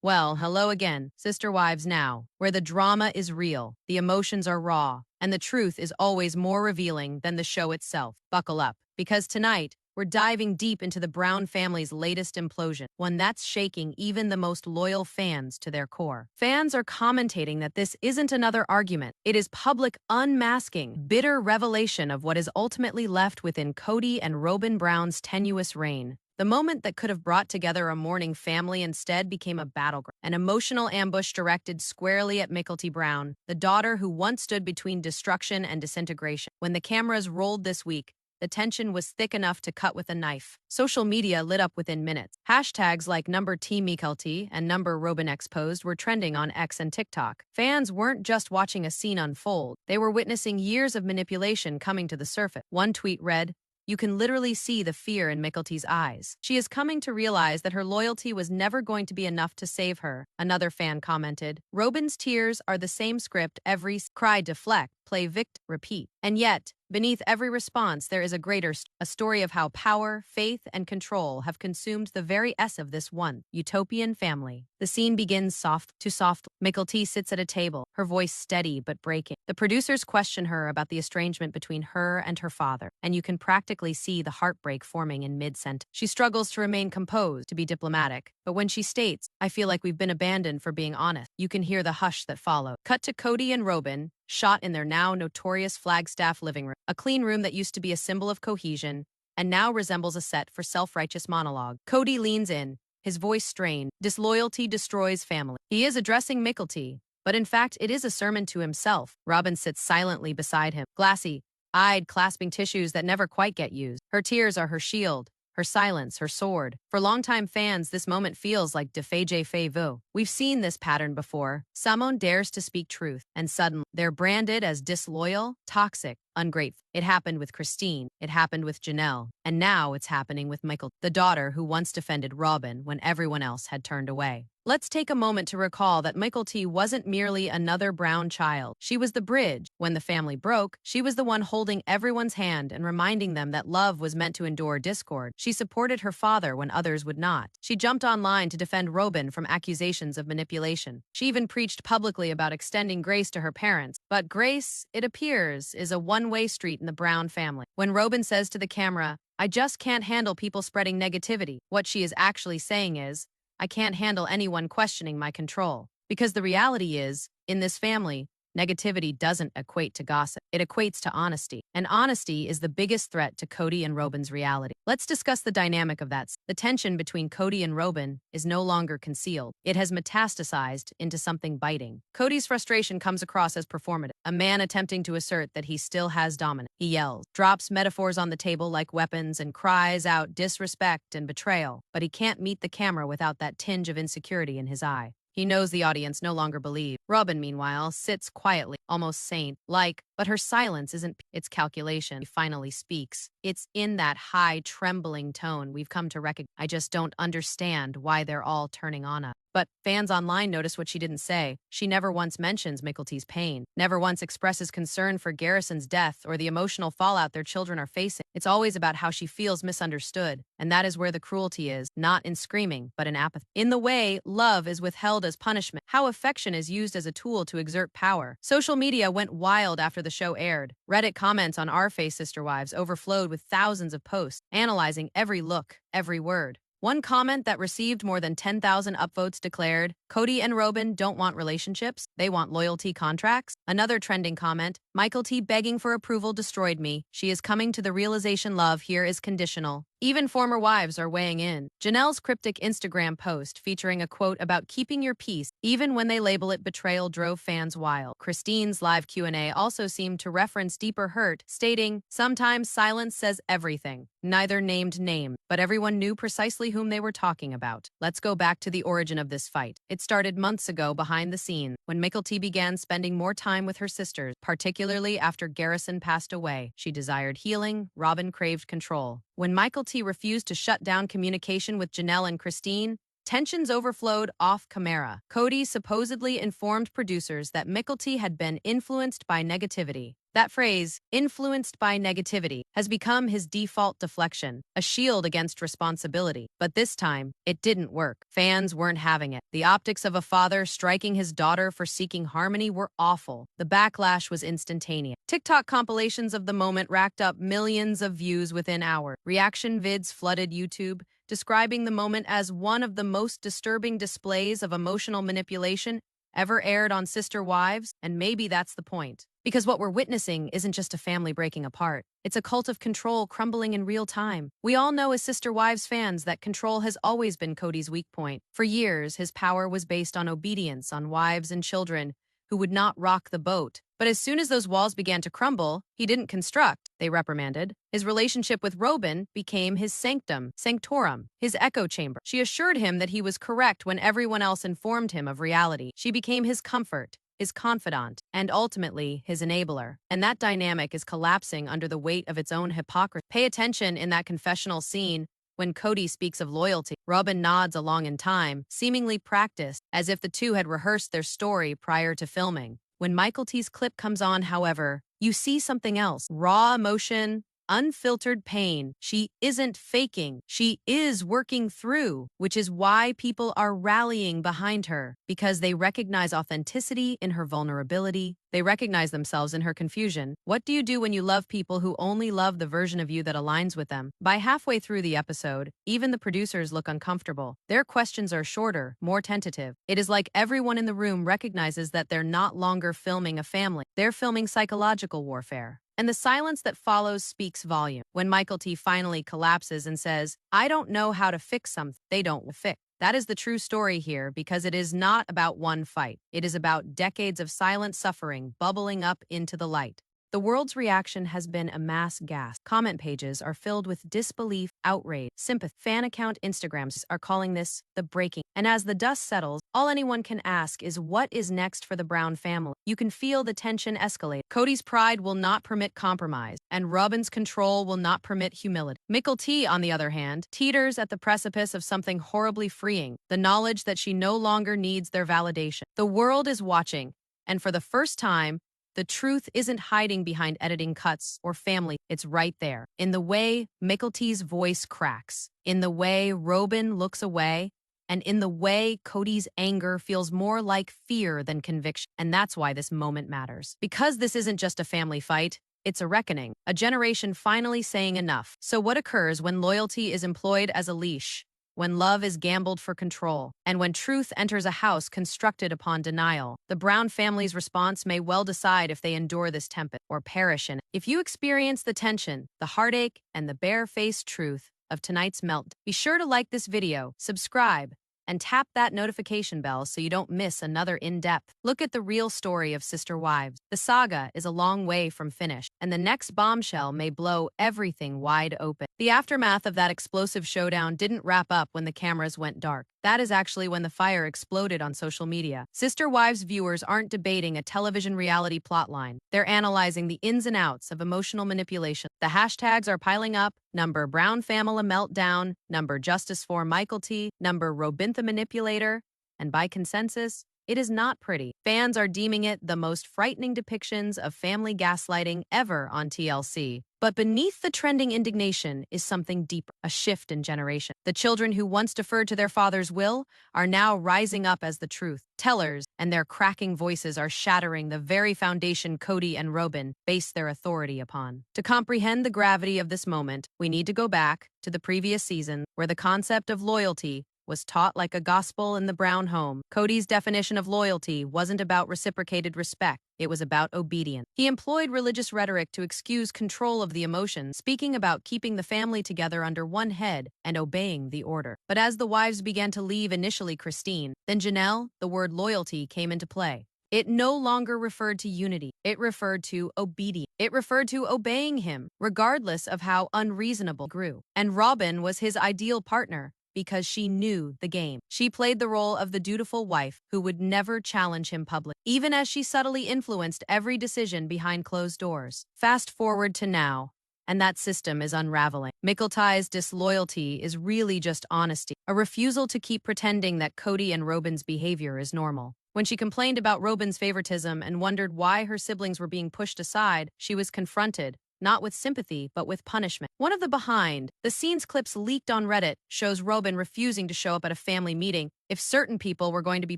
Well, hello again, Sister Wives Now, where the drama is real, the emotions are raw, and the truth is always more revealing than the show itself. Buckle up, because tonight, we're diving deep into the Brown family's latest implosion, one that's shaking even the most loyal fans to their core. Fans are commentating that this isn't another argument. It is public unmasking, bitter revelation of what is ultimately left within Kody and Robyn Brown's tenuous reign. The moment that could have brought together a mourning family instead became a battleground, an emotional ambush directed squarely at Mykelti Brown, the daughter who once stood between destruction and disintegration. When the cameras rolled this week, the tension was thick enough to cut with a knife. Social media lit up within minutes. Hashtags like #TeamMykelti and #RobynExposed were trending on X and TikTok. Fans weren't just watching a scene unfold, they were witnessing years of manipulation coming to the surface. One tweet read, "You can literally see the fear in Mykelti's eyes. She is coming to realize that her loyalty was never going to be enough to save her." Another fan commented, "Robyn's tears are the same script every cry, deflect, play, repeat." And yet, beneath every response, there is a greater a story of how power, faith, and control have consumed the very essence of this one utopian family. The scene begins soft. Mykelti sits at a table, her voice steady but breaking. The producers question her about the estrangement between her and her father, and you can practically see the heartbreak forming in mid-sentence. She struggles to remain composed, to be diplomatic, but when she states, "I feel like we've been abandoned for being honest," you can hear the hush that follows. Cut to Kody and Robyn, shot in their now notorious Flagstaff living room, a clean room that used to be a symbol of cohesion and now resembles a set for self-righteous monologue. Kody leans in, his voice strained. Disloyalty destroys family. He is addressing Mykelti, but in fact it is a sermon to himself. Robyn sits silently beside him, glassy-eyed, clasping tissues that never quite get used. Her tears are her shield, her silence, her sword. For longtime fans, this moment feels like vu. We've seen this pattern before. Someone dares to speak truth, and suddenly they're branded as disloyal, toxic, ungrateful. It happened with Christine, it happened with Janelle, and now it's happening with Mykelti, the daughter who once defended Robyn when everyone else had turned away. Let's take a moment to recall that Mykelti wasn't merely another Brown child. She was the bridge. When the family broke, she was the one holding everyone's hand and reminding them that love was meant to endure discord. She supported her father when others would not. She jumped online to defend Robyn from accusations of manipulation. She even preached publicly about extending grace to her parents. But grace, it appears, is a one-way street in the Brown family. When Robyn says to the camera, "I just can't handle people spreading negativity," what she is actually saying is, "I can't handle anyone questioning my control." Because the reality is, in this family, negativity doesn't equate to gossip. It equates to honesty. And honesty is the biggest threat to Kody and Robyn's reality. Let's discuss the dynamic of that. The tension between Kody and Robyn is no longer concealed. It has metastasized into something biting. Kody's frustration comes across as performative, a man attempting to assert that he still has dominance. He yells, drops metaphors on the table like weapons, and cries out disrespect and betrayal. But he can't meet the camera without that tinge of insecurity in his eye. He knows the audience no longer believes. Robyn, meanwhile, sits quietly, almost saint-like, but her silence isn't its calculation. He finally speaks. It's in that high, trembling tone we've come to recognize. "I just don't understand why they're all turning on us." But fans online notice what she didn't say. She never once mentions Mykelti's pain, never once expresses concern for Garrison's death or the emotional fallout their children are facing. It's always about how she feels misunderstood, and that is where the cruelty is, not in screaming, but in apathy. In the way love is withheld as punishment, how affection is used as a tool to exert power. Social media went wild after the show aired. Reddit comments on Our Face Sister Wives overflowed with thousands of posts, analyzing every look, every word. One comment that received more than 10,000 upvotes declared, "Kody and Robyn don't want relationships, they want loyalty contracts." Another trending comment, "Mykelti begging for approval destroyed me. She is coming to the realization love here is conditional." Even former wives are weighing in. Janelle's cryptic Instagram post featuring a quote about keeping your peace, even when they label it betrayal, drove fans wild. Christine's live Q&A also seemed to reference deeper hurt, stating, "Sometimes silence says everything." Neither named name, but everyone knew precisely whom they were talking about. Let's go back to the origin of this fight. It started months ago behind the scenes, when Mykelti began spending more time with her sisters, particularly after Garrison passed away. She desired healing, Robyn craved control. When Mykelti refused to shut down communication with Janelle and Christine, tensions overflowed off camera. Kody supposedly informed producers that Mykelti had been influenced by negativity. That phrase, influenced by negativity, has become his default deflection, a shield against responsibility. But this time, it didn't work. Fans weren't having it. The optics of a father striking his daughter for seeking harmony were awful. The backlash was instantaneous. TikTok compilations of the moment racked up millions of views within hours. Reaction vids flooded YouTube, describing the moment as one of the most disturbing displays of emotional manipulation ever aired on Sister Wives, and maybe that's the point. Because what we're witnessing isn't just a family breaking apart. It's a cult of control crumbling in real time. We all know as Sister Wives fans that control has always been Kody's weak point. For years, his power was based on obedience on wives and children who would not rock the boat. But as soon as those walls began to crumble, he didn't construct, they reprimanded. His relationship with Robyn became his sanctum, sanctorum, his echo chamber. She assured him that he was correct when everyone else informed him of reality. She became his comfort, his confidant, and ultimately his enabler. And that dynamic is collapsing under the weight of its own hypocrisy. Pay attention in that confessional scene. When Kody speaks of loyalty, Robyn nods along in time, seemingly practiced, as if the two had rehearsed their story prior to filming. When Mykelti's clip comes on, however, you see something else. Raw emotion, unfiltered pain. She isn't faking. She is working through, which is why people are rallying behind her, because they recognize authenticity in her vulnerability. They recognize themselves in her confusion. What do you do when you love people who only love the version of you that aligns with them? By halfway through the episode, even the producers look uncomfortable. Their questions are shorter, more tentative. It is like everyone in the room recognizes that they're not longer filming a family. They're filming psychological warfare. And the silence that follows speaks volume. When Mykelti finally collapses and says, "I don't know how to fix something they don't fix." That is the true story here, because it is not about one fight. It is about decades of silent suffering bubbling up into the light. The world's reaction has been a mass gasp. Comment pages are filled with disbelief, outrage, sympathy. Fan account Instagrams are calling this the breaking. And as the dust settles, all anyone can ask is what is next for the Brown family. You can feel the tension escalate. Kody's pride will not permit compromise, and Robyn's control will not permit humility. Mykelti, on the other hand, teeters at the precipice of something horribly freeing, the knowledge that she no longer needs their validation. The world is watching, and for the first time, the truth isn't hiding behind editing cuts or family. It's right there. In the way Mykelti's voice cracks, in the way Robyn looks away, and in the way Kody's anger feels more like fear than conviction. And that's why this moment matters. Because this isn't just a family fight, it's a reckoning. A generation finally saying enough. So what occurs when loyalty is employed as a leash? When love is gambled for control, and when truth enters a house constructed upon denial? The Brown family's response may well decide if they endure this tempest or perish in it. If you experience the tension, the heartache, and the bare-faced truth of tonight's meltdown, be sure to like this video, subscribe, and tap that notification bell so you don't miss another in-depth look at the real story of Sister Wives. The saga is a long way from finished, and the next bombshell may blow everything wide open. The aftermath of that explosive showdown didn't wrap up when the cameras went dark. That is actually when the fire exploded on social media. Sister Wives viewers aren't debating a television reality plotline. They're analyzing the ins and outs of emotional manipulation. The hashtags are piling up. Number Brown Family Meltdown, number Justice for Mykelti, number Robyn the Manipulator, and by consensus, it is not pretty. Fans are deeming it the most frightening depictions of family gaslighting ever on TLC. But beneath the trending indignation is something deeper, a shift in generation. The children who once deferred to their father's will are now rising up as the truth tellers, and their cracking voices are shattering the very foundation Kody and Robyn base their authority upon. To comprehend the gravity of this moment, we need to go back to the previous season, where the concept of loyalty was taught like a gospel in the Brown home. Kody's definition of loyalty wasn't about reciprocated respect. It was about obedience. He employed religious rhetoric to excuse control of the emotions, speaking about keeping the family together under one head and obeying the order. But as the wives began to leave, initially Christine, then Janelle, the word loyalty came into play. It no longer referred to unity. It referred to obedience. It referred to obeying him, regardless of how unreasonable it grew. And Robyn was his ideal partner, because she knew the game. She played the role of the dutiful wife who would never challenge him publicly, even as she subtly influenced every decision behind closed doors. Fast forward to now, and that system is unraveling. Mykelti's disloyalty is really just honesty, a refusal to keep pretending that Kody and Robyn's behavior is normal. When she complained about Robyn's favoritism and wondered why her siblings were being pushed aside, she was confronted, not with sympathy, but with punishment. One of the behind-the-scenes clips leaked on Reddit shows Robyn refusing to show up at a family meeting if certain people were going to be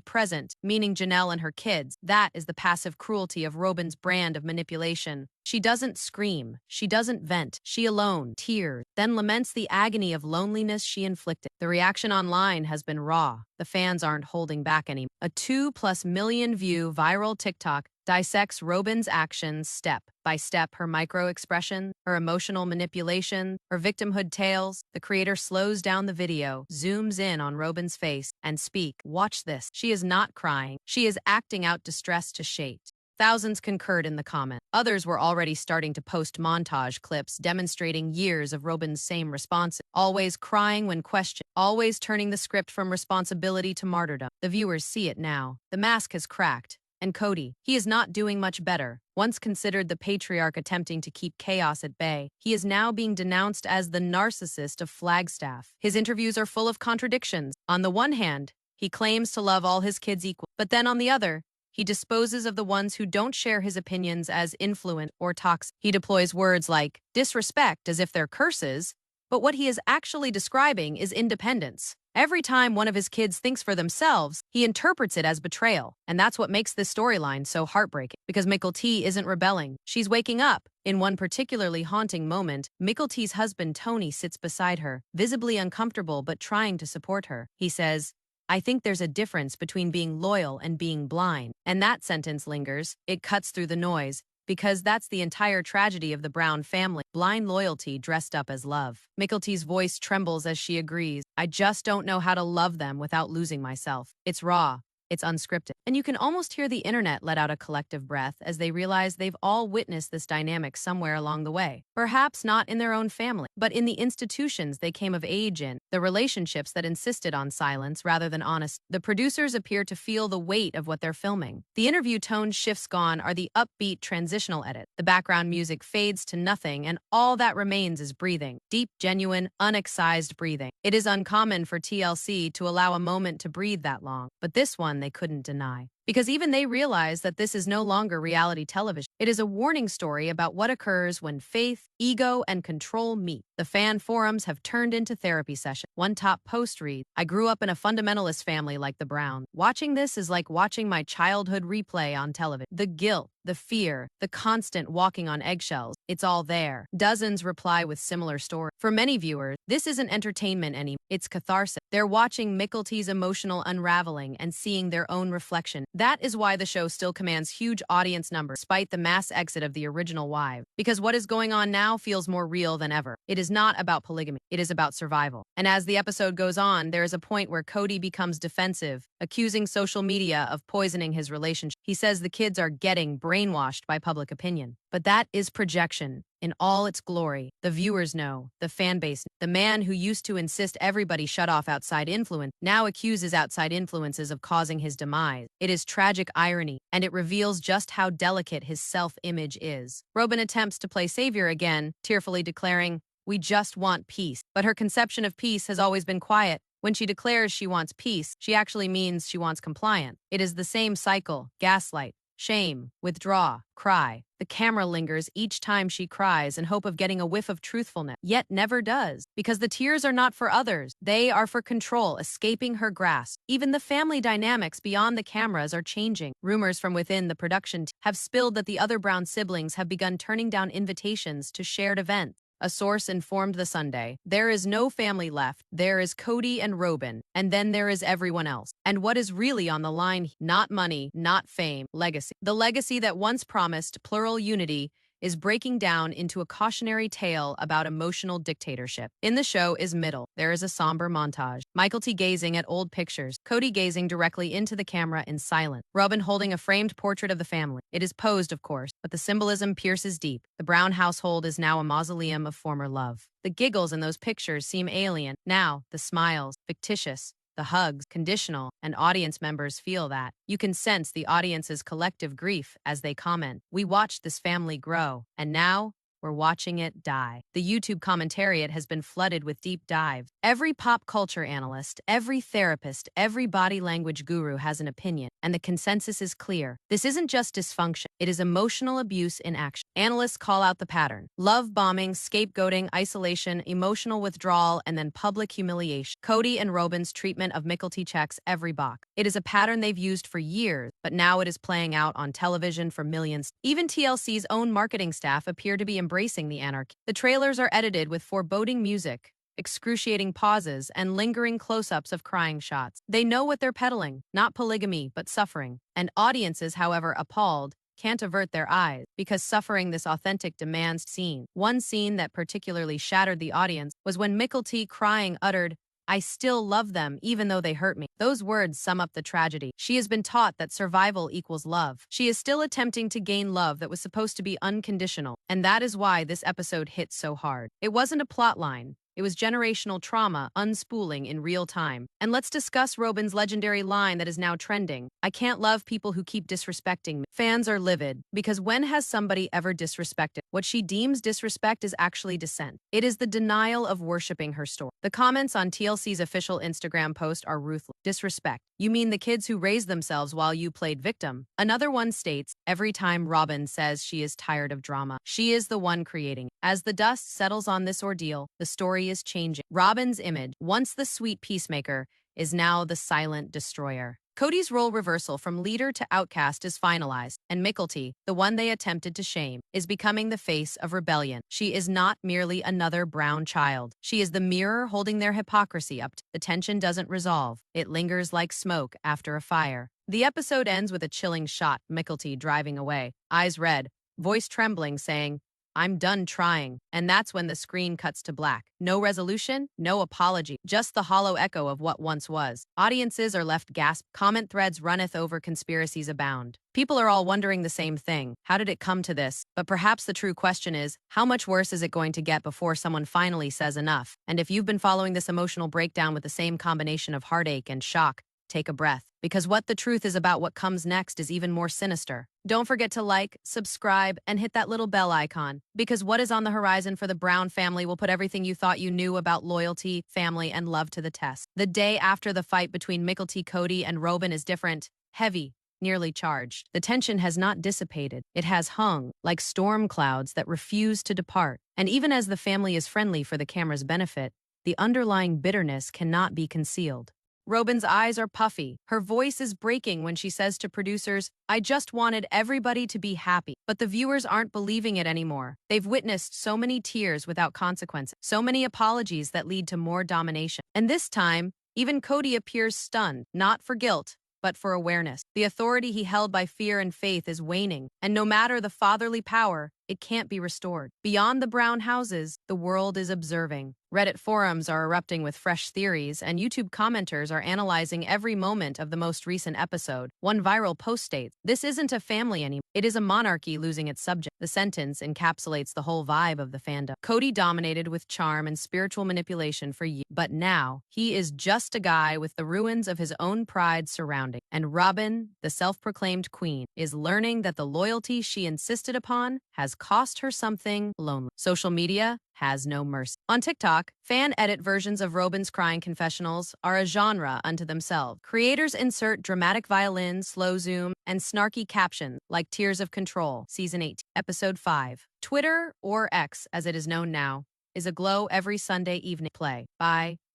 present, meaning Janelle and her kids. That is the passive cruelty of Robyn's brand of manipulation. She doesn't scream, she doesn't vent, she alone tears, then laments the agony of loneliness she inflicted. The reaction online has been raw. The fans aren't holding back anymore. A 2+ million view viral TikTok dissects Robyn's actions step by step, her micro-expression, her emotional manipulation, her victimhood tales. The creator slows down the video, zooms in on Robyn's face, and speak. Watch this. She is not crying. She is acting out distress to shade. Thousands concurred in the comment. Others were already starting to post montage clips demonstrating years of Robyn's same responses. Always crying when questioned, always turning the script from responsibility to martyrdom. The viewers see it now. The mask has cracked. And Kody, he is not doing much better. Once considered the patriarch attempting to keep chaos at bay, he is now being denounced as the narcissist of Flagstaff. His interviews are full of contradictions. On the one hand, he claims to love all his kids equally, but then on the other, he disposes of the ones who don't share his opinions as influent or toxic. He deploys words like disrespect as if they're curses, but what he is actually describing is independence. Every time one of his kids thinks for themselves, he interprets it as betrayal. And that's what makes this storyline so heartbreaking. Because Mykelti isn't rebelling. She's waking up. In one particularly haunting moment, Mykelti's husband Tony sits beside her, visibly uncomfortable but trying to support her. He says, "I think there's a difference between being loyal and being blind." And that sentence lingers. It cuts through the noise. Because that's the entire tragedy of the Brown family. Blind loyalty dressed up as love. Mykelti's voice trembles as she agrees. "I just don't know how to love them without losing myself." It's raw. It's unscripted. And you can almost hear the internet let out a collective breath as they realize they've all witnessed this dynamic somewhere along the way. Perhaps not in their own family, but in the institutions they came of age in, the relationships that insisted on silence rather than honesty. The producers appear to feel the weight of what they're filming. The interview tone shifts gone are the upbeat transitional edit. The background music fades to nothing and all that remains is breathing. Deep, genuine, unexcised breathing. It is uncommon for TLC to allow a moment to breathe that long, but this one they couldn't deny. Because even they realize that this is no longer reality television. It is a warning story about what occurs when faith, ego, and control meet. The fan forums have turned into therapy sessions. One top post reads, "I grew up in a fundamentalist family like the Browns. Watching this is like watching my childhood replay on television. The guilt, the fear, the constant walking on eggshells, it's all there." Dozens reply with similar stories. For many viewers, this isn't entertainment anymore. It's catharsis. They're watching Mykelti's emotional unraveling and seeing their own reflection. That is why the show still commands huge audience numbers despite the mass exit of the original wife. Because what is going on now feels more real than ever. It is not about polygamy. It is about survival. And as the episode goes on, there is a point where Kody becomes defensive, accusing social media of poisoning his relationship. He says the kids are getting brainwashed by public opinion. But that is projection in all its glory. The viewers know, the fan base. The man who used to insist everybody shut off outside influence now accuses outside influences of causing his demise. It is tragic irony, and it reveals just how delicate his self-image is. Robyn attempts to play savior again, tearfully declaring, "We just want peace." But her conception of peace has always been quiet. When she declares she wants peace, she actually means she wants compliance. It is the same cycle: gaslight, shame, withdraw, cry. The camera lingers each time she cries in hope of getting a whiff of truthfulness, yet never does. Because the tears are not for others. They are for control escaping her grasp. Even the family dynamics beyond the cameras are changing. Rumors from within the production team have spilled that the other Brown siblings have begun turning down invitations to shared events. A source informed The Sunday, "There is no family left. There is Kody and Robyn, and then there is everyone else. And what is really on the line? Not money, not fame, legacy. The legacy that once promised plural unity is breaking down into a cautionary tale about emotional dictatorship." In the show is middle. There is a somber montage. Mykelti gazing at old pictures. Kody gazing directly into the camera in silence. Robyn holding a framed portrait of the family. It is posed, of course, but the symbolism pierces deep. The Brown household is now a mausoleum of former love. The giggles in those pictures seem alien. Now, the smiles, fictitious. The hugs, conditional, and audience members feel that. You can sense the audience's collective grief as they comment, "We watched this family grow, and now we're watching it die. The YouTube commentariat has been flooded with deep dives. Every pop culture analyst, every therapist, every body language guru has an opinion, and the consensus is clear. This isn't just dysfunction, it is emotional abuse in action. Analysts call out the pattern: love bombing, scapegoating, isolation, emotional withdrawal, and then public humiliation. Kody and Robyn's treatment of Mykelti checks every box. It is a pattern they've used for years, but now it is playing out on television for millions. Even TLC's own marketing staff appear to be embracing the anarchy. The trailers are edited with foreboding music, excruciating pauses, and lingering close-ups of crying shots. They know what they're peddling: not polygamy, but suffering. And audiences, however appalled, can't avert their eyes, because suffering this authentic demands scene. One scene that particularly shattered the audience was when Mykelti, crying, uttered, "I still love them even though they hurt me." Those words sum up the tragedy. She has been taught that survival equals love. She is still attempting to gain love that was supposed to be unconditional, and that is why this episode hit so hard. It wasn't a plot line. It was generational trauma unspooling in real time. And let's discuss Robyn's legendary line that is now trending: "I can't love people who keep disrespecting me." Fans are livid, because when has somebody ever disrespected? What she deems disrespect is actually dissent. It is the denial of worshiping her story. The comments on TLC's official Instagram post are ruthless. "Disrespect? You mean the kids who raised themselves while you played victim?" Another one states, "Every time Robyn says she is tired of drama, she is the one creating it." As the dust settles on this ordeal, the story is changing. Robyn's image, once the sweet peacemaker, is now the silent destroyer. Kody's role reversal from leader to outcast is finalized, and Mykelti, the one they attempted to shame, is becoming the face of rebellion. She is not merely another brown child. She is the mirror holding their hypocrisy up. The tension doesn't resolve. It lingers like smoke after a fire. The episode ends with a chilling shot: Mykelti driving away, eyes red, voice trembling, saying, "I'm done trying." And that's when the screen cuts to black. No resolution, no apology, just the hollow echo of what once was. Audiences are left gasped. Comment threads runneth over, conspiracies abound. People are all wondering the same thing: how did it come to this? But perhaps the true question is, how much worse is it going to get before someone finally says enough? And if you've been following this emotional breakdown with the same combination of heartache and shock, take a breath, because what the truth is about what comes next is even more sinister. Don't forget to like, subscribe, and hit that little bell icon, because what is on the horizon for the Brown family will put everything you thought you knew about loyalty, family, and love to the test. The day after the fight between Mykelti, Kody, and Robyn is different: heavy, nearly charged. The tension has not dissipated. It has hung like storm clouds that refuse to depart. And even as the family is friendly for the camera's benefit, the underlying bitterness cannot be concealed. Robyn's eyes are puffy. Her voice is breaking when she says to producers, "I just wanted everybody to be happy." But the viewers aren't believing it anymore. They've witnessed so many tears without consequences, so many apologies that lead to more domination. And this time, even Kody appears stunned, not for guilt, but for awareness. The authority he held by fear and faith is waning, and no matter the fatherly power, it can't be restored. Beyond the Brown houses, the world is observing. Reddit forums are erupting with fresh theories, and YouTube commenters are analyzing every moment of the most recent episode. One viral post states, "This isn't a family anymore. It is a monarchy losing its subject." The sentence encapsulates the whole vibe of the fandom. Kody dominated with charm and spiritual manipulation for years, but now he is just a guy with the ruins of his own pride surrounding. And Robyn, the self-proclaimed queen, is learning that the loyalty she insisted upon has cost her something lonely. Social media has no mercy. On TikTok, fan-edit versions of Robyn's crying confessionals are a genre unto themselves. Creators insert dramatic violin, slow zoom, and snarky captions like "Tears of Control," Season 8, Episode 5. Twitter, or X as it is known now, is aglow every Sunday evening.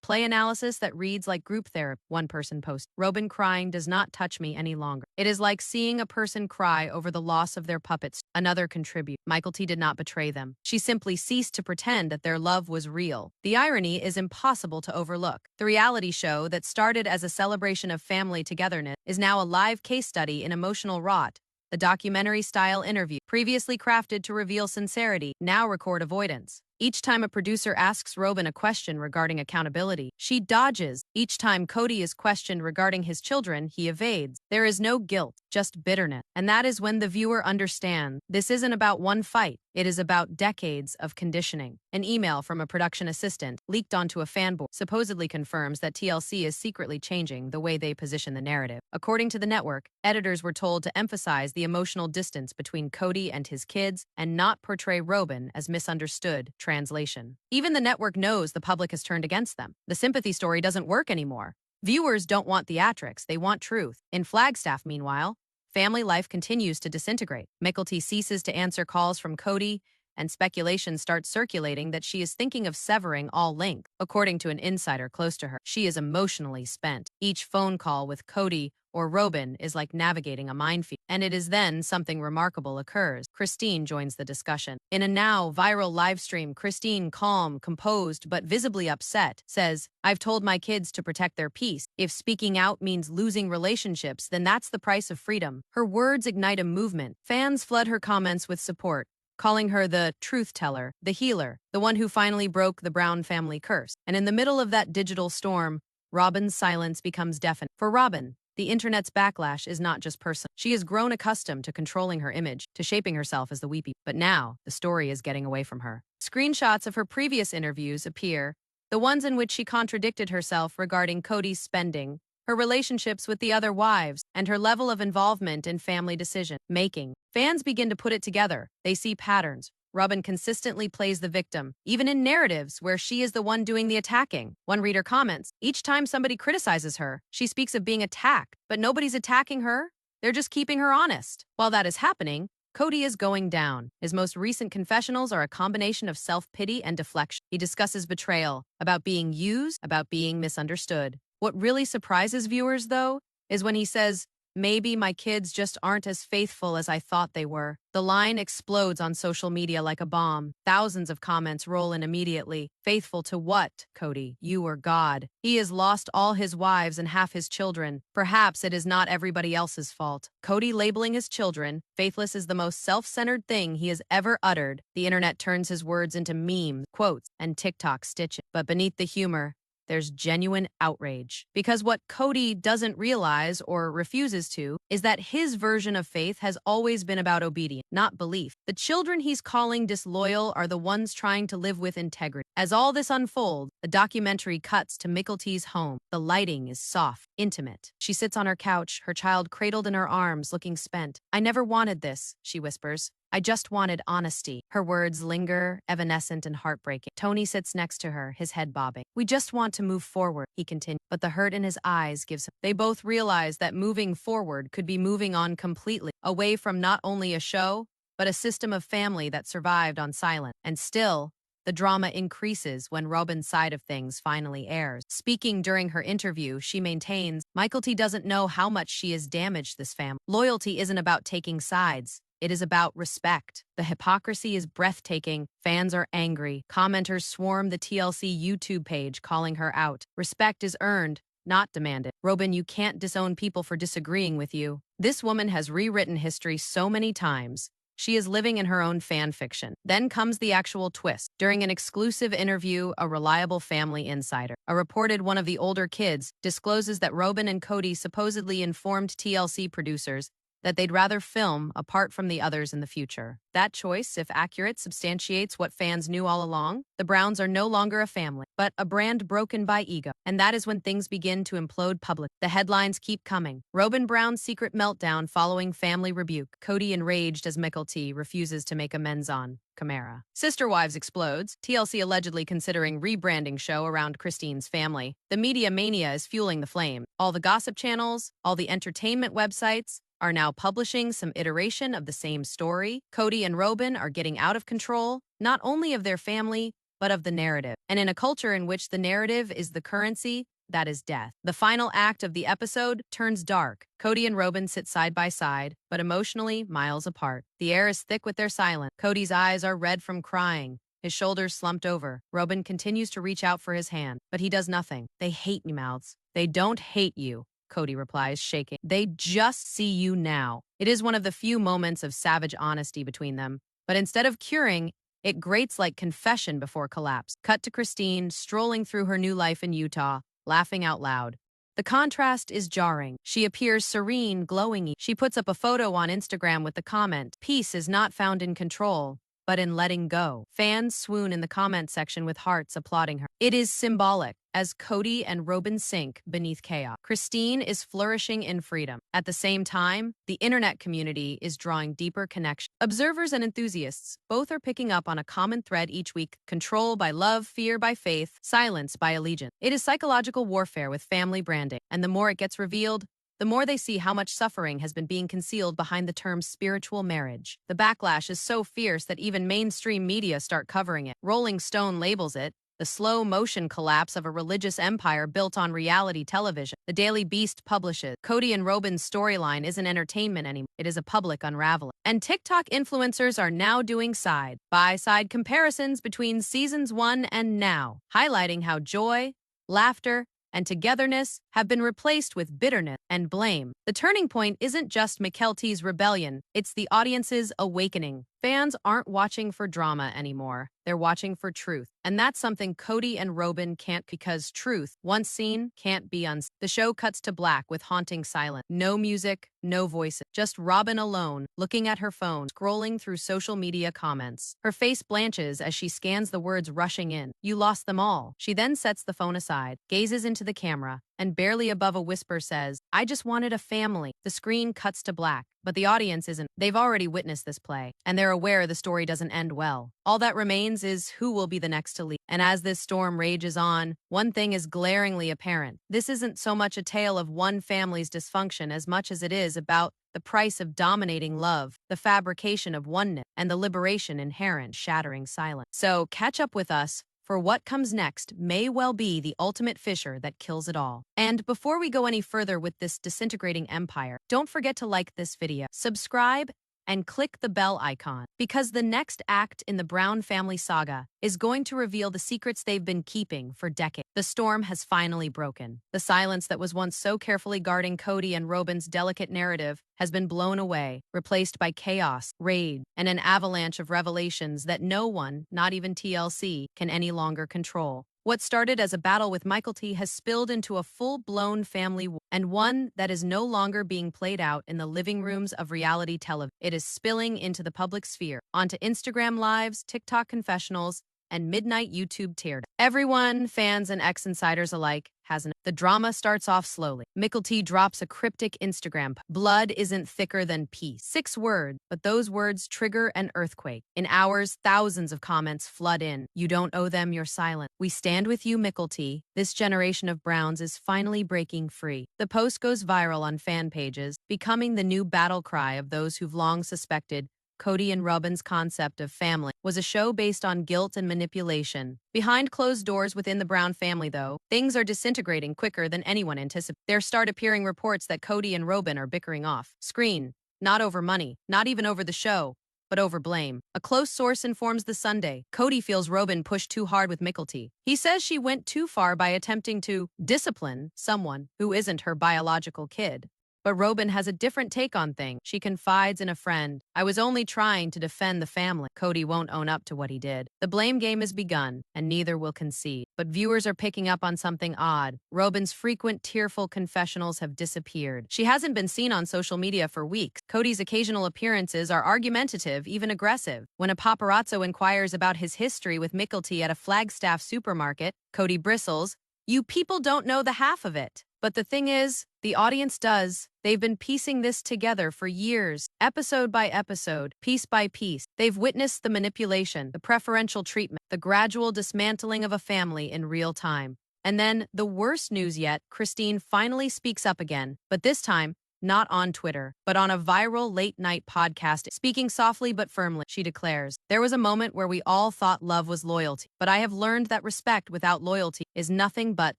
Play analysis that reads like group therapy. One person posts, "Robyn crying does not touch me any longer. It is like seeing a person cry over the loss of their puppets." Another contribute, "Mykelti did not betray them. She simply ceased to pretend that their love was real." The irony is impossible to overlook. The reality show that started as a celebration of family togetherness is now a live case study in emotional rot. The documentary-style interview, previously crafted to reveal sincerity, now record avoidance. Each time a producer asks Robyn a question regarding accountability, she dodges. Each time Kody is questioned regarding his children, he evades. There is no guilt, just just bitterness. And that is when the viewer understands this isn't about one fight, it is about decades of conditioning. An email from a production assistant leaked onto a fanboard supposedly confirms that TLC is secretly changing the way they position the narrative. According to the network, editors were told to emphasize the emotional distance between Kody and his kids and not portray Robyn as misunderstood. Translation. Even the network knows the public has turned against them. The sympathy story doesn't work anymore. Viewers don't want theatrics, they want truth. In Flagstaff, meanwhile, family life continues to disintegrate. Mykelti ceases to answer calls from Kody, and speculation starts circulating that she is thinking of severing all link. According to an insider close to her, she is emotionally spent. Each phone call with Kody or Robyn is like navigating a minefield. And it is then something remarkable occurs. Christine joins the discussion. In a now viral livestream, Christine, calm, composed, but visibly upset, says, "I've told my kids to protect their peace. If speaking out means losing relationships, then that's the price of freedom." Her words ignite a movement. Fans flood her comments with support, calling her the truth teller, the healer, the one who finally broke the Brown family curse. And in the middle of that digital storm, Robyn's silence becomes deafening. For Robyn, the internet's backlash is not just personal. She has grown accustomed to controlling her image, to shaping herself as the weepy. But now, the story is getting away from her. Screenshots of her previous interviews appear, the ones in which she contradicted herself regarding Kody's spending, her relationships with the other wives, and her level of involvement in family decision-making. Fans begin to put it together. They see patterns. Robyn consistently plays the victim, even in narratives where she is the one doing the attacking. One reader comments, "Each time somebody criticizes her, she speaks of being attacked, but nobody's attacking her. They're just keeping her honest." While that is happening, Kody is going down. His most recent confessionals are a combination of self-pity and deflection. He discusses betrayal, about being used, about being misunderstood. What really surprises viewers, though, is when he says, "Maybe my kids just aren't as faithful as I thought they were." The line explodes on social media like a bomb. Thousands of comments roll in immediately. "Faithful to what, Kody? You are God. He has lost all his wives and half his children. Perhaps it is not everybody else's fault." Kody labeling his children faithless is the most self-centered thing he has ever uttered. The internet turns his words into memes, quotes, and TikTok stitches. But beneath the humor, there's genuine outrage. Because what Kody doesn't realize or refuses to is that his version of faith has always been about obedience, not belief. The children he's calling disloyal are the ones trying to live with integrity. As all this unfolds, the documentary cuts to Mykelti's home. The lighting is soft, intimate. She sits on her couch, her child cradled in her arms, looking spent. "I never wanted this," she whispers. "I just wanted honesty." Her words linger, evanescent and heartbreaking. Tony sits next to her, his head bobbing. "We just want to move forward," he continues, but the hurt in his eyes gives him. They both realize that moving forward could be moving on completely, away from not only a show, but a system of family that survived on silence. And still, the drama increases when Robyn's side of things finally airs. Speaking during her interview, she maintains, "Mykelti doesn't know how much she has damaged this family. Loyalty isn't about taking sides. It is about respect." The hypocrisy is breathtaking. Fans are angry. Commenters swarm the TLC YouTube page, calling her out. Respect is earned, not demanded. "Robyn, you can't disown people for disagreeing with you." This woman has rewritten history so many times. She is living in her own fan fiction. Then comes the actual twist. During an exclusive interview, a reliable family insider, a reported one of the older kids, discloses that Robyn and Kody supposedly informed TLC producers that they'd rather film apart from the others in the future. That choice, if accurate, substantiates what fans knew all along. The Browns are no longer a family, but a brand broken by ego. And that is when things begin to implode publicly. The headlines keep coming. Robyn Brown's secret meltdown following family rebuke. Kody enraged as Mykelti refuses to make amends on camera. Sister Wives explodes. TLC allegedly considering rebranding show around Christine's family. The media mania is fueling the flame. All the gossip channels, all the entertainment websites, are now publishing some iteration of the same story. Kody and Robyn are getting out of control, not only of their family, but of the narrative. And in a culture in which the narrative is the currency, that is death. The final act of the episode turns dark. Kody and Robyn sit side by side, but emotionally miles apart. The air is thick with their silence. Kody's eyes are red from crying, his shoulders slumped over. Robyn continues to reach out for his hand, but he does nothing. "They hate me, mouths." "They don't hate you," Kody replies, shaking. "They just see you now." It is one of the few moments of savage honesty between them, but instead of curing, it grates like confession before collapse. Cut to Christine, strolling through her new life in Utah, laughing out loud. The contrast is jarring. She appears serene, glowing. She puts up a photo on Instagram with the comment, "Peace is not found in control, but in letting go." Fans swoon in the comment section with hearts applauding her. It is symbolic, as Kody and Robyn sink beneath chaos. Christine is flourishing in freedom. At the same time, the internet community is drawing deeper connection. Observers and enthusiasts both are picking up on a common thread each week: control by love, fear by faith, silence by allegiance. It is psychological warfare with family branding, and the more it gets revealed, the more they see how much suffering has been being concealed behind the term spiritual marriage. The backlash is so fierce that even mainstream media start covering it. Rolling Stone labels it the slow motion collapse of a religious empire built on reality television. The Daily Beast publishes, Kody and Robyn's storyline isn't entertainment anymore, it is a public unraveling. And TikTok influencers are now doing side-by-side comparisons between seasons 1 and now, highlighting how joy, laughter, and togetherness have been replaced with bitterness and blame. The turning point isn't just Mykelti's rebellion, it's the audience's awakening. Fans aren't watching for drama anymore. They're watching for truth. And that's something Kody and Robyn can't, because truth, once seen, can't be unseen. The show cuts to black with haunting silence. No music, no voices. Just Robyn alone, looking at her phone, scrolling through social media comments. Her face blanches as she scans the words rushing in. "You lost them all." She then sets the phone aside, gazes into the camera, and barely above a whisper says, "I just wanted a family." The screen cuts to black, but the audience isn't. They've already witnessed this play, and they're aware the story doesn't end well. All that remains is who will be the next to lead. And as this storm rages on, one thing is glaringly apparent. This isn't so much a tale of one family's dysfunction as much as it is about the price of dominating love, the fabrication of oneness, and the liberation inherent shattering silence. So catch up with us, for what comes next may well be the ultimate fissure that kills it all. And before we go any further with this disintegrating empire, don't forget to like this video, subscribe, and click the bell icon, because the next act in the Brown family saga is going to reveal the secrets they've been keeping for decades. The storm has finally broken. The silence that was once so carefully guarding Kody and Robyn's delicate narrative has been blown away, replaced by chaos, rage, and an avalanche of revelations that no one, not even TLC, can any longer control. What started as a battle with Mykelti has spilled into a full-blown family war, and one that is no longer being played out in the living rooms of reality television. It is spilling into the public sphere, onto Instagram lives, TikTok confessionals, and midnight YouTube teardown. Everyone, fans and ex-insiders alike, has an. The drama starts off slowly. Mykelti drops a cryptic Instagram post. "Blood isn't thicker than peace." 6 words, but those words trigger an earthquake. In hours, thousands of comments flood in. "You don't owe them your silence. We stand with you, Mykelti. This generation of Browns is finally breaking free." The post goes viral on fan pages, becoming the new battle cry of those who've long suspected Kody and Robyn's concept of family was a show based on guilt and manipulation. Behind closed doors within the Brown family, though, things are disintegrating quicker than anyone anticipated. There start appearing reports that Kody and Robyn are bickering off screen, not over money, not even over the show, but over blame. A close source informs The Sunday, Kody feels Robyn pushed too hard with Mykelti. He says she went too far by attempting to discipline someone who isn't her biological kid. But Robyn has a different take on things. She confides in a friend, "I was only trying to defend the family." Kody won't own up to what he did. The blame game has begun, and neither will concede. But viewers are picking up on something odd. Robyn's frequent tearful confessionals have disappeared. She hasn't been seen on social media for weeks. Kody's occasional appearances are argumentative, even aggressive. When a paparazzo inquires about his history with Mykelti at a Flagstaff supermarket, Kody bristles, "You people don't know the half of it." But the thing is, the audience does. They've been piecing this together for years, episode by episode, piece by piece. They've witnessed the manipulation, the preferential treatment, the gradual dismantling of a family in real time. And then, the worst news yet, Christine finally speaks up again, but this time, not on Twitter, but on a viral late-night podcast. Speaking softly but firmly, she declares, "There was a moment where we all thought love was loyalty, but I have learned that respect without loyalty is nothing but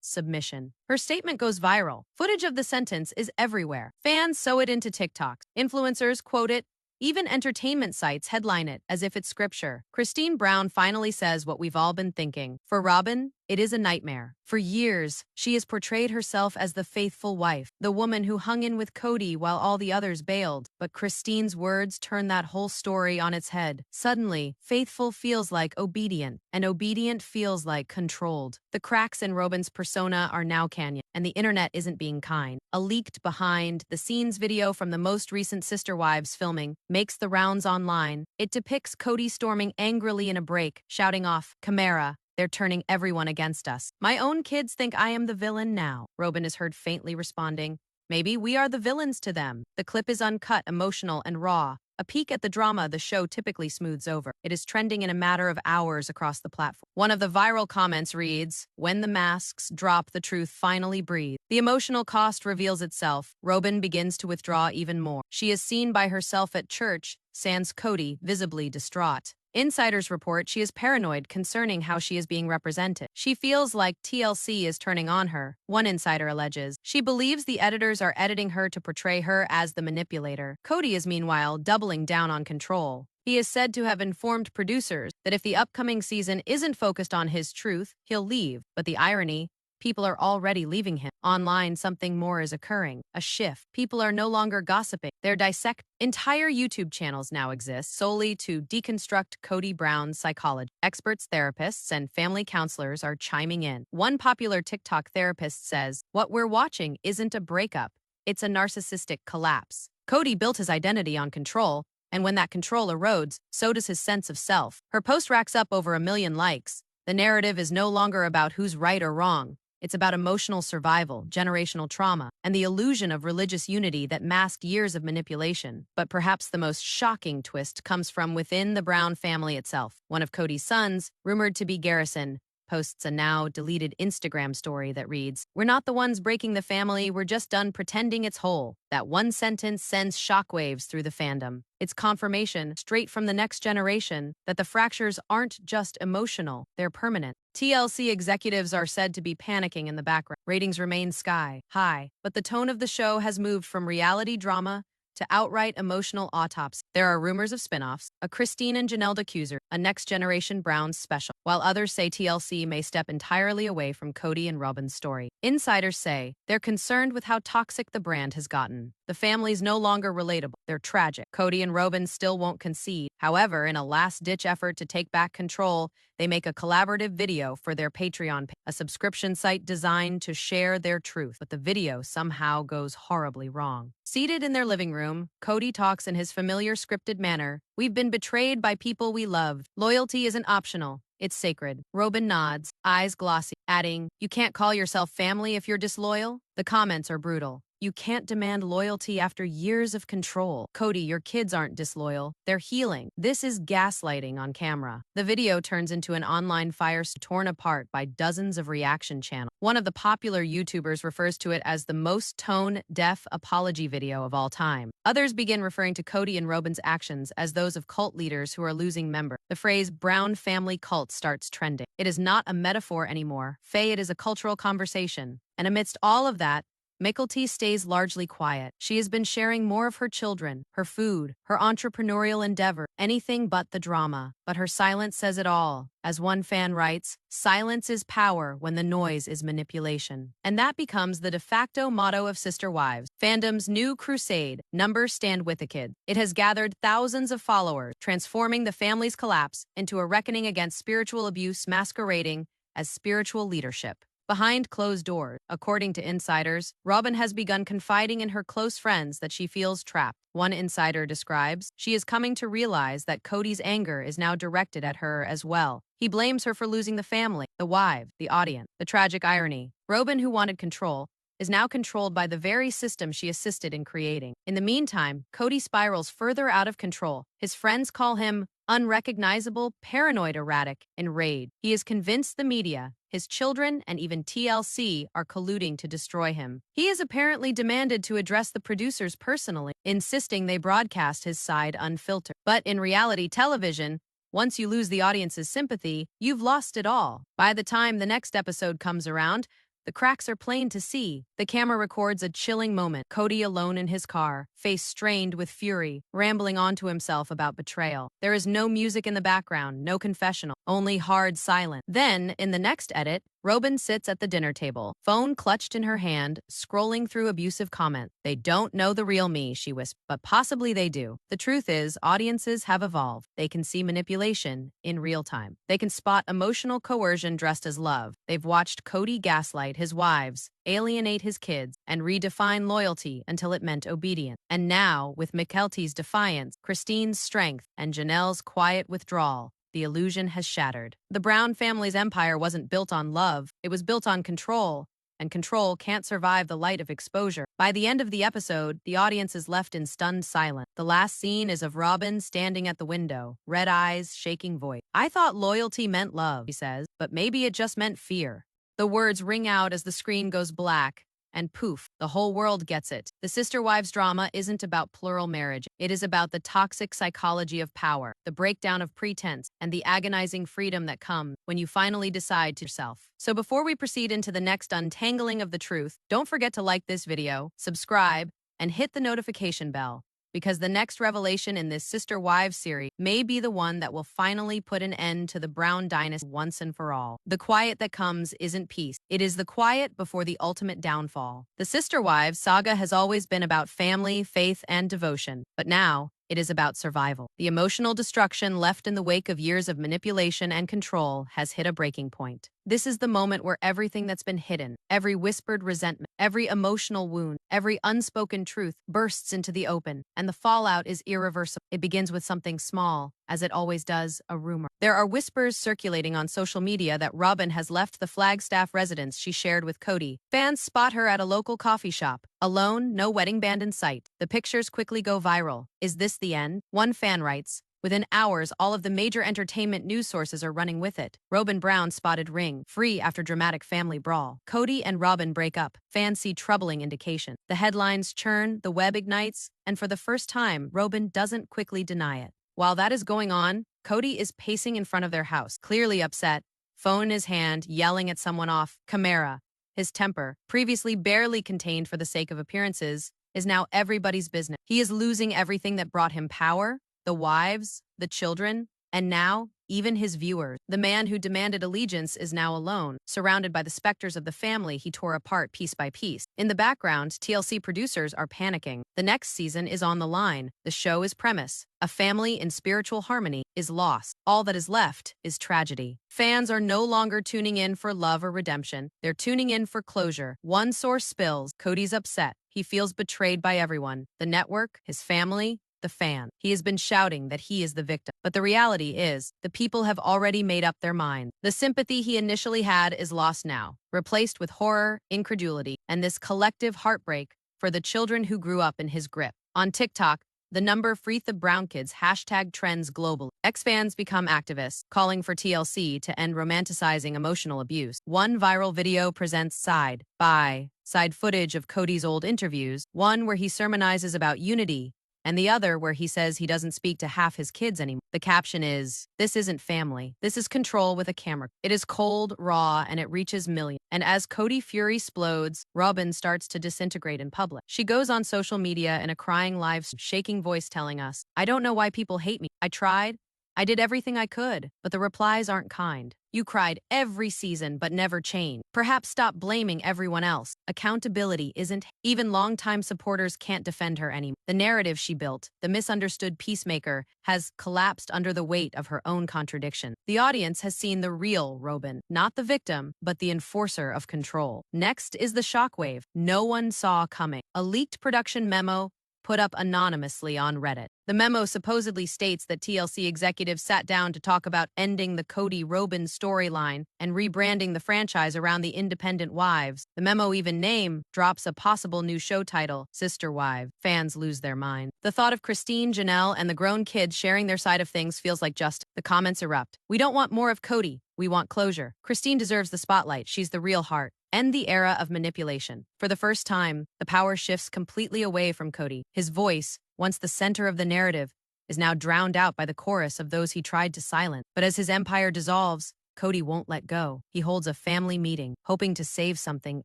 submission." Her statement goes viral. Footage of the sentence is everywhere. Fans sew it into TikToks. Influencers quote it. Even entertainment sites headline it as if it's scripture. Christine Brown finally says what we've all been thinking. For Robyn, It is a nightmare. For years, she has portrayed herself as the faithful wife, the woman who hung in with Kody while all the others bailed. But Christine's words turn that whole story on its head. Suddenly, faithful feels like obedient, and obedient feels like controlled. The cracks in Robyn's persona are now canyon, and the internet isn't being kind. A leaked behind-the-scenes video from the most recent Sister Wives filming makes the rounds online. It depicts Kody storming angrily in a break, shouting off, "Chimera, they're turning everyone against us. My own kids think I am the villain now." Robyn is heard faintly responding, "Maybe we are the villains to them." The clip is uncut, emotional, and raw. A peek at the drama the show typically smooths over. It is trending in a matter of hours across the platform. One of the viral comments reads, "When the masks drop, the truth finally breathes." The emotional cost reveals itself. Robyn begins to withdraw even more. She is seen by herself at church, sans Kody, visibly distraught. Insiders report she is paranoid concerning how she is being represented. She feels like TLC is turning on her. One insider alleges she believes the editors are editing her to portray her as the manipulator. Kody is meanwhile doubling down on control. He is said to have informed producers that if the upcoming season isn't focused on his truth, he'll leave. But the irony, people are already leaving him. Online, something more is occurring. A shift. People are no longer gossiping. They're dissecting. Entire YouTube channels now exist solely to deconstruct Kody Brown's psychology. Experts, therapists, and family counselors are chiming in. One popular TikTok therapist says, "What we're watching isn't a breakup. It's a narcissistic collapse." Kody built his identity on control, and when that control erodes, so does his sense of self. Her post racks up over 1 million likes. The narrative is no longer about who's right or wrong. It's about emotional survival, generational trauma, and the illusion of religious unity that masked years of manipulation. But perhaps the most shocking twist comes from within the Brown family itself. One of Kody's sons, rumored to be Garrison, posts a now-deleted Instagram story that reads, "We're not the ones breaking the family, we're just done pretending it's whole." That one sentence sends shockwaves through the fandom. It's confirmation, straight from the next generation, that the fractures aren't just emotional, they're permanent. TLC executives are said to be panicking in the background. Ratings remain sky high, but the tone of the show has moved from reality drama to outright emotional autopsy. There are rumors of spin-offs, a Christine and Janelle accuser, a next-generation Browns special, while others say TLC may step entirely away from Kody and Robyn's story. Insiders say they're concerned with how toxic the brand has gotten. The family's no longer relatable. They're tragic. Kody and Robyn still won't concede. However, in a last-ditch effort to take back control, they make a collaborative video for their Patreon, a subscription site designed to share their truth. But the video somehow goes horribly wrong. Seated in their living room, Kody talks in his familiar scripted manner. "We've been betrayed by people we loved. Loyalty isn't optional. It's sacred." Robyn nods, eyes glossy, adding, "You can't call yourself family if you're disloyal?" The comments are brutal. "You can't demand loyalty after years of control." "Kody, your kids aren't disloyal. They're healing." This is gaslighting on camera. The video turns into an online firestorm torn apart by dozens of reaction channels. One of the popular YouTubers refers to it as the most tone-deaf apology video of all time. Others begin referring to Kody and Robyn's actions as those of cult leaders who are losing members. The phrase "Brown family cult" starts trending. It is not a metaphor anymore. It is a cultural conversation. And amidst all of that, Mykelti stays largely quiet. She has been sharing more of her children, her food, her entrepreneurial endeavor, anything but the drama. But her silence says it all. As one fan writes, "Silence is power when the noise is manipulation." And that becomes the de facto motto of Sister Wives, fandom's new crusade, numbers stand with the kids. It has gathered thousands of followers, transforming the family's collapse into a reckoning against spiritual abuse masquerading as spiritual leadership. Behind closed doors, according to insiders, Robyn has begun confiding in her close friends that she feels trapped. One insider describes, she is coming to realize that Kody's anger is now directed at her as well. He blames her for losing the family, the wife, the audience. The tragic irony, Robyn, who wanted control, is now controlled by the very system she assisted in creating. In the meantime, Kody spirals further out of control. His friends call him unrecognizable, paranoid, erratic, enraged. He is convinced the media, his children, and even TLC are colluding to destroy him. He has apparently demanded to address the producers personally, insisting they broadcast his side unfiltered. But in reality television, once you lose the audience's sympathy, you've lost it all. By the time the next episode comes around, the cracks are plain to see. The camera records a chilling moment. Kody alone in his car, face strained with fury, rambling on to himself about betrayal. There is no music in the background, no confessional, only hard silence. Then, in the next edit, Robyn sits at the dinner table, phone clutched in her hand, scrolling through abusive comments. They don't know the real me, she whispers, but possibly they do. The truth is, audiences have evolved. They can see manipulation in real time. They can spot emotional coercion dressed as love. They've watched Kody gaslight his wives, alienate his kids, and redefine loyalty until it meant obedience. And now, with Mykelti's defiance, Christine's strength, and Janelle's quiet withdrawal, the illusion has shattered. The Brown family's empire wasn't built on love, it was built on control, and control can't survive the light of exposure. By the end of the episode, the audience is left in stunned silence. The last scene is of Robyn standing at the window, red eyes, shaking voice. "I thought loyalty meant love," she says, "but maybe it just meant fear." The words ring out as the screen goes black, and poof, the whole world gets it. The Sister Wives drama isn't about plural marriage. It is about the toxic psychology of power, the breakdown of pretense, and the agonizing freedom that comes when you finally decide to yourself. So before we proceed into the next untangling of the truth, don't forget to like this video, subscribe, and hit the notification bell, because the next revelation in this Sister Wives series may be the one that will finally put an end to the Brown dynasty once and for all. The quiet that comes isn't peace. It is the quiet before the ultimate downfall. The Sister Wives saga has always been about family, faith, and devotion, but now it is about survival. The emotional destruction left in the wake of years of manipulation and control has hit a breaking point. This is the moment where everything that's been hidden, every whispered resentment, every emotional wound, every unspoken truth bursts into the open, and the fallout is irreversible. It begins with something small, as it always does, a rumor. There are whispers circulating on social media that Robyn has left the Flagstaff residence she shared with Kody. Fans spot her at a local coffee shop, alone, no wedding band in sight. The pictures quickly go viral. Is this the end? One fan writes, "Within hours, all of the major entertainment news sources are running with it. Robyn Brown spotted ring-free after dramatic family brawl. Kody and Robyn break up. Fans see troubling indication. The headlines churn, the web ignites, and for the first time, Robyn doesn't quickly deny it. While that is going on, Kody is pacing in front of their house, clearly upset, phone in his hand, yelling at someone off camera. His temper, previously barely contained for the sake of appearances, is now everybody's business. He is losing everything that brought him power, the wives, the children, and now, even his viewers. The man who demanded allegiance is now alone, surrounded by the specters of the family he tore apart piece by piece. In the background, TLC producers are panicking. The next season is on the line. The show is premise. A family in spiritual harmony is lost. All that is left is tragedy. Fans are no longer tuning in for love or redemption. They're tuning in for closure. One source spills. Kody's upset. He feels betrayed by everyone. The network, his family, the fan. He has been shouting that he is the victim. But the reality is, the people have already made up their mind. The sympathy he initially had is lost now, replaced with horror, incredulity, and this collective heartbreak for the children who grew up in his grip. On TikTok, the number Free the Brown Kids hashtag trends globally. Ex-fans become activists, calling for TLC to end romanticizing emotional abuse. One viral video presents side-by-side footage of Kody's old interviews, one where he sermonizes about unity, and the other where he says he doesn't speak to half his kids anymore. The caption is, "This isn't family. This is control with a camera." It is cold, raw, and it reaches millions. And as Kody fury explodes, Robyn starts to disintegrate in public. She goes on social media in a crying live, shaking voice telling us, "I don't know why people hate me. I tried. I did everything I could, but the replies aren't kind. You cried every season but never changed. Perhaps stop blaming everyone else. Accountability isn't." Even longtime supporters can't defend her anymore. The narrative she built, the misunderstood peacemaker, has collapsed under the weight of her own contradiction. The audience has seen the real Robyn, not the victim, but the enforcer of control. Next is the shockwave no one saw coming. A leaked production memo put up anonymously on Reddit. The memo supposedly states that TLC executives sat down to talk about ending the Kody-Robyn storyline and rebranding the franchise around the independent wives. The memo even drops a possible new show title, Sister Wives. Fans lose their mind. The thought of Christine, Janelle, and the grown kids sharing their side of things feels like just. The comments erupt. "We don't want more of Kody. We want closure. Christine deserves the spotlight. She's the real heart." End the era of manipulation. For the first time, the power shifts completely away from Kody. His voice, once the center of the narrative, is now drowned out by the chorus of those he tried to silence. But as his empire dissolves, Kody won't let go. He holds a family meeting, hoping to save something,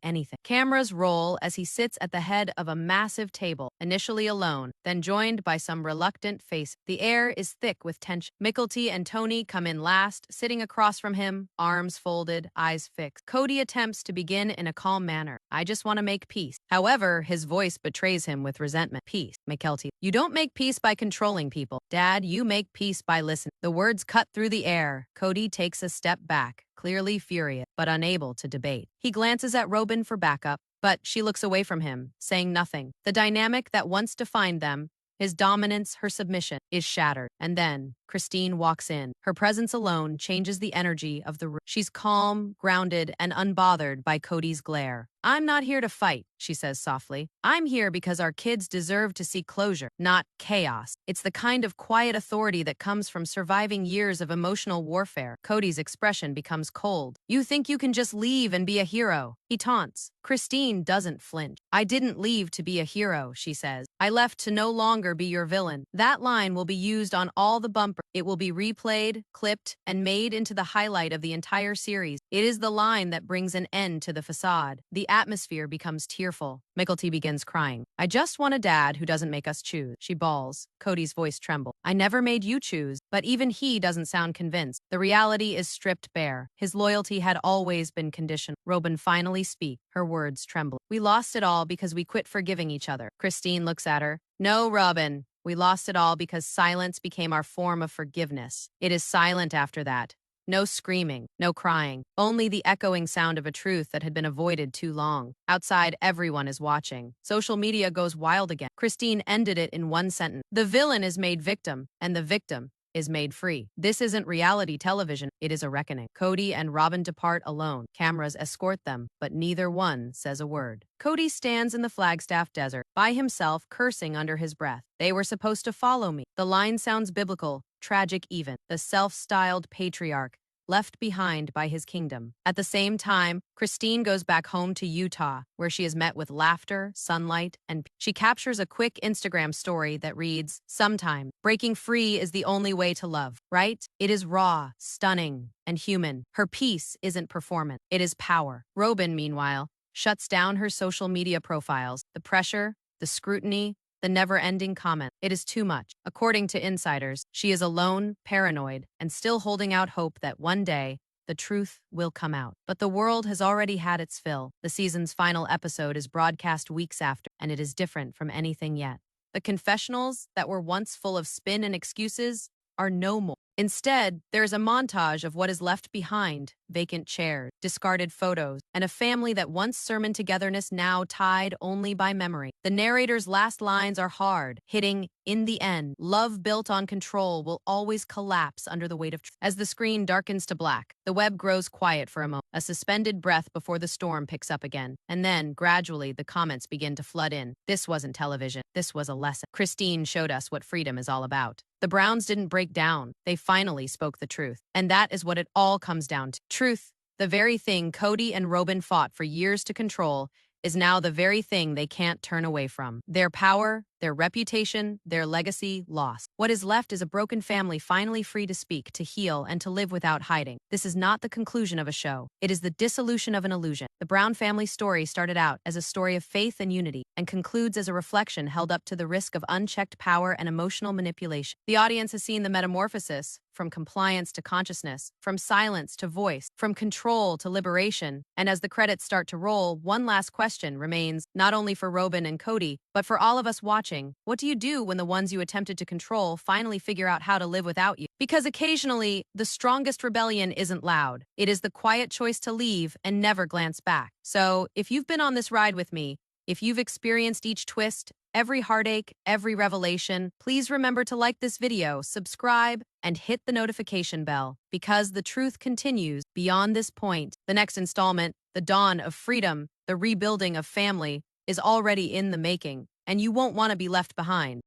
anything. Cameras roll as he sits at the head of a massive table, initially alone, then joined by some reluctant face. The air is thick with tension. Mykelti and Tony come in last, sitting across from him, arms folded, eyes fixed. Kody attempts to begin in a calm manner. I just want to make peace. However, his voice betrays him with resentment. Peace, Mykelti. You don't make peace by controlling people. Dad, you make peace by listening. The words cut through the air. Kody takes a step back, clearly furious, but unable to debate. He glances at Robyn for backup, but she looks away from him, saying nothing. The dynamic that once defined them, his dominance, her submission, is shattered. And then Christine walks in. Her presence alone changes the energy of the room. She's calm, grounded, and unbothered by Kody's glare. I'm not here to fight, she says softly. I'm here because our kids deserve to see closure, not chaos. It's the kind of quiet authority that comes from surviving years of emotional warfare. Kody's expression becomes cold. You think you can just leave and be a hero? He taunts. Christine doesn't flinch. I didn't leave to be a hero, she says. I left to no longer be your villain. That line will be used on all the bumpers. It will be replayed, clipped, and made into the highlight of the entire series. It is the line that brings an end to the facade. The atmosphere becomes tearful. Mykelti begins crying. I just want a dad who doesn't make us choose. She bawls. Kody's voice trembles. I never made you choose. But even he doesn't sound convinced. The reality is stripped bare. His loyalty had always been conditional. Robyn finally speaks. Her words tremble. We lost it all because we quit forgiving each other. Christine looks at her. No, Robyn. We lost it all because silence became our form of forgiveness. It is silent after that. No screaming, no crying, only the echoing sound of a truth that had been avoided too long. Outside, everyone is watching. Social media goes wild again. Christine ended it in one sentence. The villain is made victim, and the victim is made free. This isn't reality television, it is a reckoning. Kody and Robyn depart alone. Cameras escort them, but neither one says a word. Kody stands in the Flagstaff desert, by himself, cursing under his breath. They were supposed to follow me. The line sounds biblical, tragic even. The self-styled patriarch, left behind by his kingdom. At the same time, Christine goes back home to Utah, where she is met with laughter, sunlight, and she captures a quick Instagram story that reads, sometime, breaking free is the only way to love, right? It is raw, stunning, and human. Her peace isn't performance, it is power. Robyn, meanwhile, shuts down her social media profiles. The pressure, the scrutiny, the never-ending comment. It is too much. According to insiders, she is alone, paranoid, and still holding out hope that one day, the truth will come out. But the world has already had its fill. The season's final episode is broadcast weeks after, and it is different from anything yet. The confessionals that were once full of spin and excuses are no more. Instead, there is a montage of what is left behind: vacant chairs, discarded photos, and a family that once sermoned togetherness now tied only by memory. The narrator's last lines are hard, hitting, in the end, love built on control will always collapse under the weight of truth. As the screen darkens to black, the web grows quiet for a moment, a suspended breath before the storm picks up again. And then, gradually, the comments begin to flood in. This wasn't television. This was a lesson. Christine showed us what freedom is all about. The Browns didn't break down. They finally spoke the truth. And that is what it all comes down to. Truth, the very thing Kody and Robyn fought for years to control, is now the very thing they can't turn away from. Their power, their reputation, their legacy lost. What is left is a broken family finally free to speak, to heal, and to live without hiding. This is not the conclusion of a show. It is the dissolution of an illusion. The Brown family story started out as a story of faith and unity, and concludes as a reflection held up to the risk of unchecked power and emotional manipulation. The audience has seen the metamorphosis, from compliance to consciousness, from silence to voice, from control to liberation. And as the credits start to roll, one last question remains, not only for Robyn and Kody, but for all of us watching. What do you do when the ones you attempted to control finally figure out how to live without you? Because occasionally, the strongest rebellion isn't loud. It is the quiet choice to leave and never glance back. So, if you've been on this ride with me, if you've experienced each twist, every heartache, every revelation, please remember to like this video, subscribe, and hit the notification bell, because the truth continues beyond this point. The next installment, The Dawn of Freedom, the rebuilding of family, is already in the making, and you won't want to be left behind.